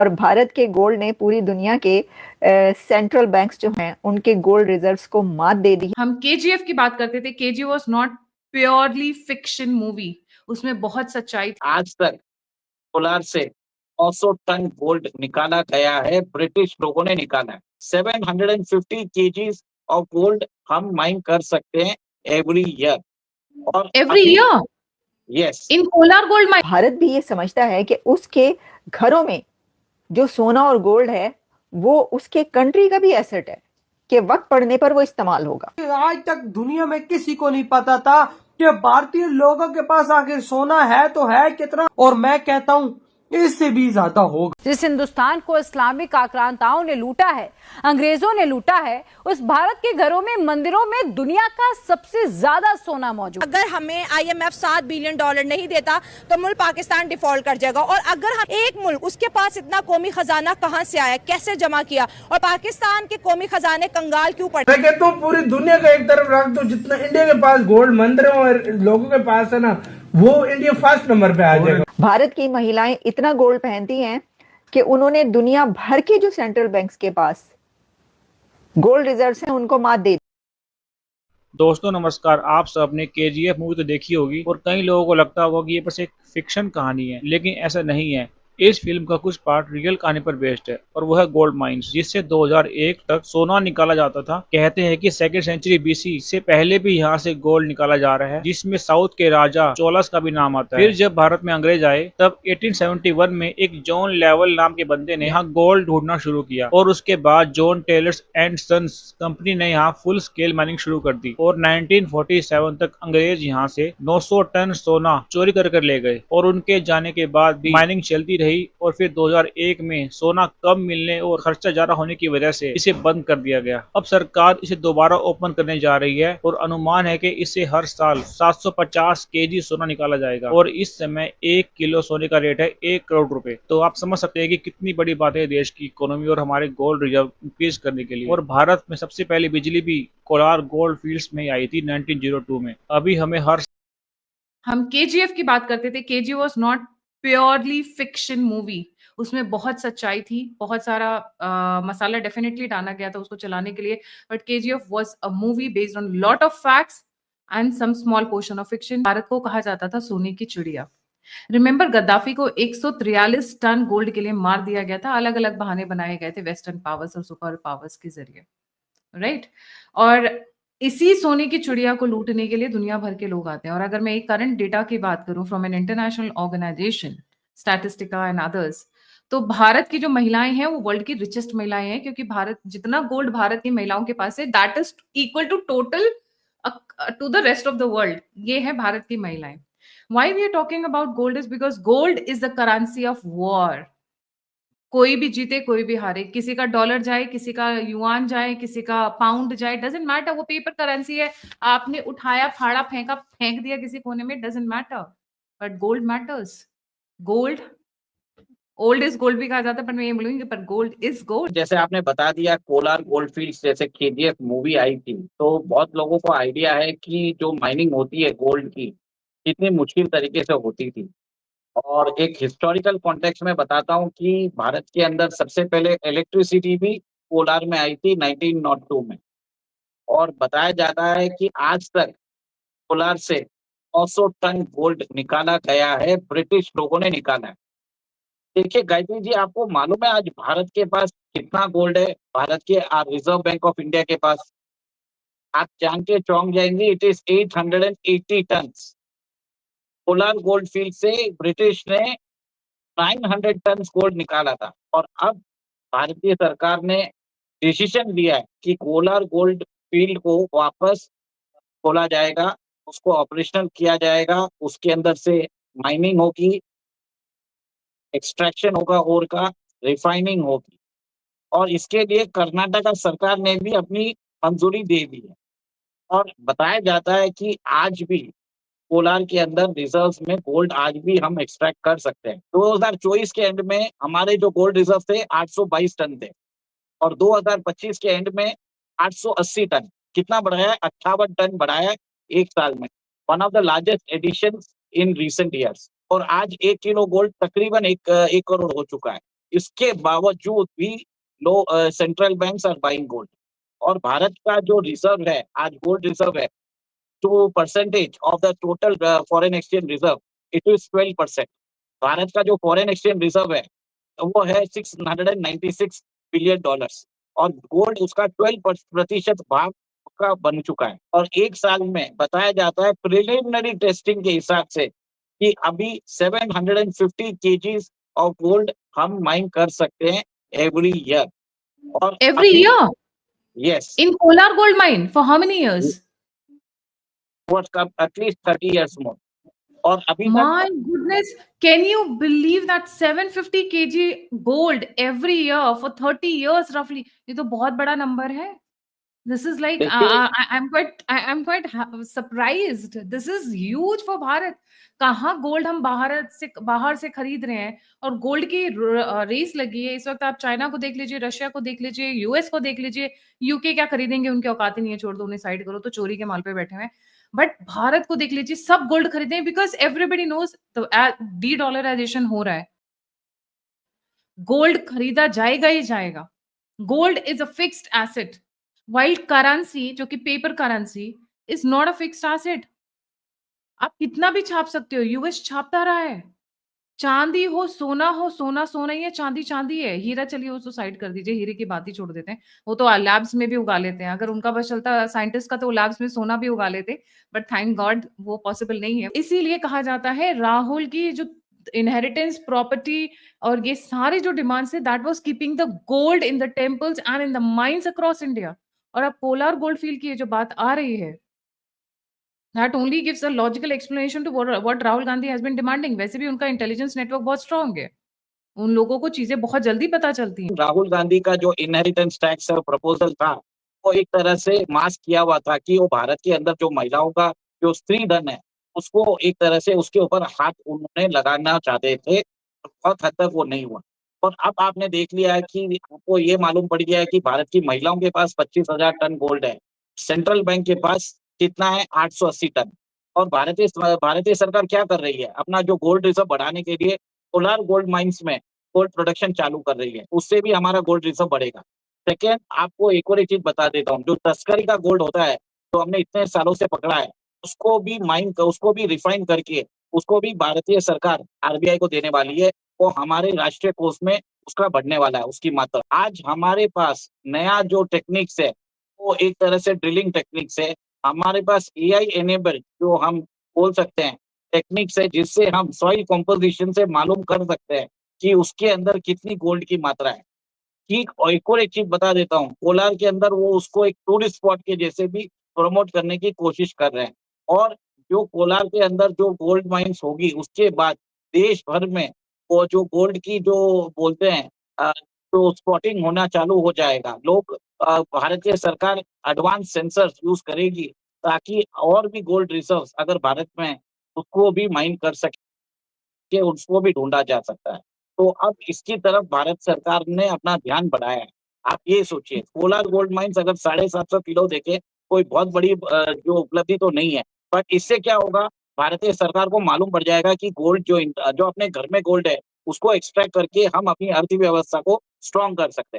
और भारत के गोल्ड ने पूरी दुनिया के सेंट्रल बैंक्स जो हैं उनके गोल्ड रिजर्व्स को मात दे दी। हम केजीएफ की बात करते थे, KG was not purely fiction movie, उसमें बहुत सच्चाई थी। आज तक कोलार से 900 टन गोल्ड निकाला गया है, ब्रिटिश लोगों ने निकाला है। 750 केजीज ऑफ गोल्ड हम माइन कर सकते हैं एवरी ईयर। और एवरी ईयर यस, इन कोलार गोल्ड माइन। भारत भी ये समझता है कि उसके घरों में जो सोना और गोल्ड है वो उसके कंट्री का भी एसेट है कि वक्त पड़ने पर वो इस्तेमाल होगा। आज तक दुनिया में किसी को नहीं पता था कि भारतीय लोगों के पास आखिर सोना है तो है कितना, और मैं कहता हूँ इससे भी ज्यादा होगा। जिस हिंदुस्तान को इस्लामिक आक्रांताओं ने लूटा है, अंग्रेजों ने लूटा है, उस भारत के घरों में, मंदिरों में दुनिया का सबसे ज्यादा सोना मौजूद। अगर हमें IMF $7 बिलियन नहीं देता तो मुल्क पाकिस्तान डिफॉल्ट कर जाएगा। और अगर हम एक मुल्क, उसके पास इतना कौमी खजाना कहां से आया, कैसे जमा किया, और पाकिस्तान के कौमी खजाने कंगाल क्यों पड़े। मैं कहता हूँ पूरी दुनिया का एक तरफ रख दो, जितना इंडिया के पास गोल्ड मंदिरों और लोगों के पास है ना, वो इंडिया फर्स्ट नंबर पे आ जाएगा। भारत की महिलाएं इतना गोल्ड पहनती हैं कि उन्होंने दुनिया भर के जो सेंट्रल बैंक्स के पास गोल्ड रिजर्व्स हैं उनको मात दे दी। दोस्तों नमस्कार, आप सबने केजीएफ मूवी तो देखी होगी और कई लोगों को लगता होगा कि ये बस एक फिक्शन कहानी है, लेकिन ऐसा नहीं है। इस फिल्म का कुछ पार्ट रियल कहानी पर बेस्ड है और वो है गोल्ड माइंस, जिससे 2001 तक सोना निकाला जाता था। कहते हैं कि 2nd सेंचुरी BC से पहले भी यहाँ से गोल्ड निकाला जा रहा है, जिसमें साउथ के राजा चोलस का भी नाम आता है। फिर जब भारत में अंग्रेज आए तब 1871 में एक जॉन लेवल नाम के बंदे ने यहाँ गोल्ड ढूंढना शुरू किया और उसके बाद John Taylors and Sons company ने यहाँ फुल स्केल माइनिंग शुरू कर दी और 1947 तक अंग्रेज यहाँ से 900 टन सोना चोरी कर ले गए और उनके जाने के बाद भी माइनिंग चलती रही। और फिर 2001 में सोना कम मिलने और खर्चा ज्यादा होने की वजह से इसे बंद कर दिया गया। अब सरकार इसे दोबारा ओपन करने जा रही है और अनुमान है कि इससे हर साल 750 केजी सोना निकाला जाएगा और इस समय 1 किलो सोने का रेट है 1 करोड़ रुपए। तो आप समझ सकते हैं कि कितनी बड़ी बात है देश की इकोनॉमी और हमारे गोल्ड रिजर्व इंक्रीज करने के लिए। और भारत में सबसे पहले बिजली भी कोलार गोल्ड फील्ड्स में आई थी 1902 में। अभी हमें हम केजीएफ की बात करते थे, KG was not purely fiction movie, उसमें बहुत सच्चाई थी, बहुत सारा मसाला डेफिनेटली डाला गया था उसको चलाने के लिए, but KGF was a movie based on lot of facts and some small portion of fiction. Bharat को कहा जाता था सोने की चिड़िया। रिमेंबर, गद्दाफी को 143 टन गोल्ड के लिए मार दिया गया था। अलग अलग बहाने बनाए गए थे वेस्टर्न पावर्स और सुपर पावर्स के जरिए, राइट? और इसी सोने की चिड़िया को लूटने के लिए दुनिया भर के लोग आते हैं। और अगर मैं एक करंट डेटा की बात करूं from an international organisation Statista and others, तो भारत की जो महिलाएं हैं वो वर्ल्ड की रिचेस्ट महिलाएं हैं, क्योंकि भारत जितना गोल्ड भारत की महिलाओं के पास है that is equal to total to the rest of the world. ये है भारत की महिलाएं। Why we are talking about gold is because gold is the currency of war. कोई भी जीते कोई भी हारे, किसी का डॉलर जाए, किसी का युआन जाए, किसी का पाउंड जाए, डजंट मैटर, वो पेपर करेंसी है। आपने उठाया, फाड़ा, फेंका, फेंक दिया किसी कोने में, doesn't matter, but gold matters. Gold, old is gold भी कहा जाता है, पर मैं ये बोलूंगी पर गोल्ड इज गोल्ड। जैसे आपने बता दिया कोलार गोल्ड फील्ड्स, जैसे KGF मूवी आई थी, तो बहुत लोगों को आइडिया है कि जो माइनिंग होती है गोल्ड की कितनी मुश्किल तरीके से होती थी। और एक हिस्टोरिकल कॉन्टेक्स्ट में बताता हूँ कि भारत के अंदर सबसे पहले इलेक्ट्रिसिटी भी कोलार में आई थी 1902 में। और बताया जाता है कि आज तक कोलार से 900 टन गोल्ड निकाला गया है, ब्रिटिश लोगों ने निकाला है। देखिए गायत्री जी, आपको मालूम है आज भारत के पास कितना गोल्ड है? भारत के रिजर्व बैंक ऑफ इंडिया के पास, आप जान के चौंक जाएंगे, it is 880 ton. Kolar gold field से ब्रिटिश ने 900 टन गोल्ड निकाला था। और अब भारतीय सरकार ने डिसीजन लिया है कि कोलार गोल्ड फील्ड को वापस खोला जाएगा, उसको ऑपरेशनल किया जाएगा, उसके अंदर से माइनिंग होगी, एक्सट्रैक्शन होगा, और का रिफाइनिंग होगी। और इसके लिए कर्नाटका सरकार ने भी अपनी मंजूरी दे दी है। और बताया जाता है कि आज भी कोलार के अंदर रिजर्व्स में गोल्ड आज भी हम एक्सट्रैक्ट कर सकते हैं। 2024 के एंड में हमारे जो गोल्ड रिजर्व थे 822 टन थे और 2025 के एंड में 880 टन। कितना बढ़ाया है? 58 टन बढ़ाया है एक साल में। One of the largest addition in recent years. और आज 1 किलो गोल्ड तकरीबन एक करोड़ हो चुका है। इसके बावजूद भी central banks are buying gold. और भारत का जो रिजर्व है, आज गोल्ड रिजर्व है, तो percentage of the total foreign exchange reserve, it is 12%। Bharat का जो फॉरेन एक्सचेंज रिजर्व है वो है $696 बिलियन, और गोल्ड उसका 12% भाग का बन चुका है। और एक साल में बताया जाता है प्रिलिमिनरी टेस्टिंग के हिसाब से कि अभी 750 केजीज ऑफ गोल्ड हम माइन कर सकते हैं एवरी ईयर। और Every अभी year yes in Kolar Gold Mine for how many years? At least 30 years more। और अभी तक My goodness, can you believe that 750 kg gold every year for 30 years roughly? ये तो बहुत बड़ा नंबर है। This is like देखिए I'm quite surprised. This is huge for Bharat. कहाँ गोल्ड हम बाहर से खरीद रहे हैं, और गोल्ड की रेस लगी है इस वक्त। आप चाइना को देख लीजिए, रशिया को देख लीजिए, यूएस को देख लीजिए, यूके क्या खरीदेंगे, उनके औकात ही नहीं है, छोड़ दो उन्हें, साइड करो, तो चोरी के माल पे बैठे हुए हैं। बट भारत को देख लीजिए, सब गोल्ड खरीदे हैं because everybody knows de dollarisation हो रहा है, गोल्ड खरीदा जाएगा ही जाएगा। Gold is a fixed asset, while currency जो कि paper currency is not a fixed asset. आप कितना भी छाप सकते हो, यूएस छापता रहा है। चांदी हो सोना सोना ही है, चांदी चांदी है, हीरा चलिए उसको साइड कर दीजिए, हीरे की बात ही छोड़ देते हैं, वो तो लैब्स में भी उगा लेते हैं। अगर उनका बस चलता साइंटिस्ट का तो लैब्स में सोना भी उगा लेते, बट थैंक गॉड वो पॉसिबल नहीं है। इसीलिए कहा जाता है राहुल की जो इनहेरिटेंस प्रॉपर्टी और ये सारे जो डिमांड्स है, that was keeping the gold in the temples and in the mines across India. और अब पोलार गोल्ड फील्ड की ये जो बात आ रही है, that only gives a logical explanation to what Rahul Gandhi has been demanding। वैसे भी उनका इंटेलिजेंस नेटवर्क बहुत स्ट्रांग है, उन लोगों को चीजें बहुत जल्दी पता चलती हैं। राहुल गांधी का जो इनहेरिटेंस टैक्स प्रपोजल था, वो एक तरह से मास्क किया हुआ था कि वो भारत के अंदर जो महिलाओं का जो स्त्री धन है, उसको एक तरह से उसके ऊपर हाथ उन्होंने लगाना चाहते थे। बहुत हद तक वो नहीं हुआ। और अब आपने देख लिया है कि आपको ये मालूम पड़ गया है कि भारत की महिलाओं के पास 25,000 टन गोल्ड है, सेंट्रल बैंक के पास कितना है, 880 टन। और भारतीय सरकार क्या कर रही है, अपना जो गोल्ड रिजर्व बढ़ाने के लिए कोलार गोल्ड माइंस में गोल्ड प्रोडक्शन चालू कर रही है, उससे भी हमारा गोल्ड रिजर्व बढ़ेगा। सेकेंड, आपको एक और एक चीज बता देता हूँ, जो तस्करी का गोल्ड होता है, जो हमने इतने सालों से पकड़ा है, उसको भी रिफाइन करके उसको भी भारतीय सरकार आरबीआई को देने वाली है। वो हमारे राष्ट्रीय कोष में उसका बढ़ने वाला है, उसकी मात्रा। आज हमारे पास नया जो टेक्निक्स है, वो एक तरह से ड्रिलिंग टेक्निक्स है। हमारे पास एआई एनेबल्ड जो हम बोल सकते हैं टेक्निक्स है, जिससे हम सॉइल कंपोजिशन से मालूम कर सकते हैं कि उसके अंदर कितनी गोल्ड की मात्रा है। ठीक, और एक और एक चीज बता देता हूँ, कोलार के अंदर वो उसको एक टूरिस्ट स्पॉट के जैसे भी प्रमोट करने की कोशिश कर रहे हैं। और जो कोलार के अंदर जो गोल्ड माइंस होगी, उसके बाद देश भर में वो जो गोल्ड की जो बोलते हैं तो स्पॉटिंग होना चालू हो जाएगा। लोग भारतीय सरकार एडवांस सेंसर्स यूज करेगी ताकि और भी गोल्ड रिजर्व्स अगर भारत में है, उसको भी माइन कर सके, उसको भी ढूंढा जा सकता है। तो अब इसकी तरफ भारत सरकार ने अपना ध्यान बढ़ाया है। आप ये सोचिए, कोलार गोल्ड माइंस अगर 750 किलो देखे, कोई बहुत बड़ी जो उपलब्धि तो नहीं है, पर इससे क्या होगा, भारतीय सरकार को मालूम पड़ जाएगा कि गोल्ड जो अपने घर में गोल्ड है, उसको एक्सट्रैक्ट करके हम अपनी अर्थव्यवस्था को स्ट्रॉन्ग कर सकते हैं।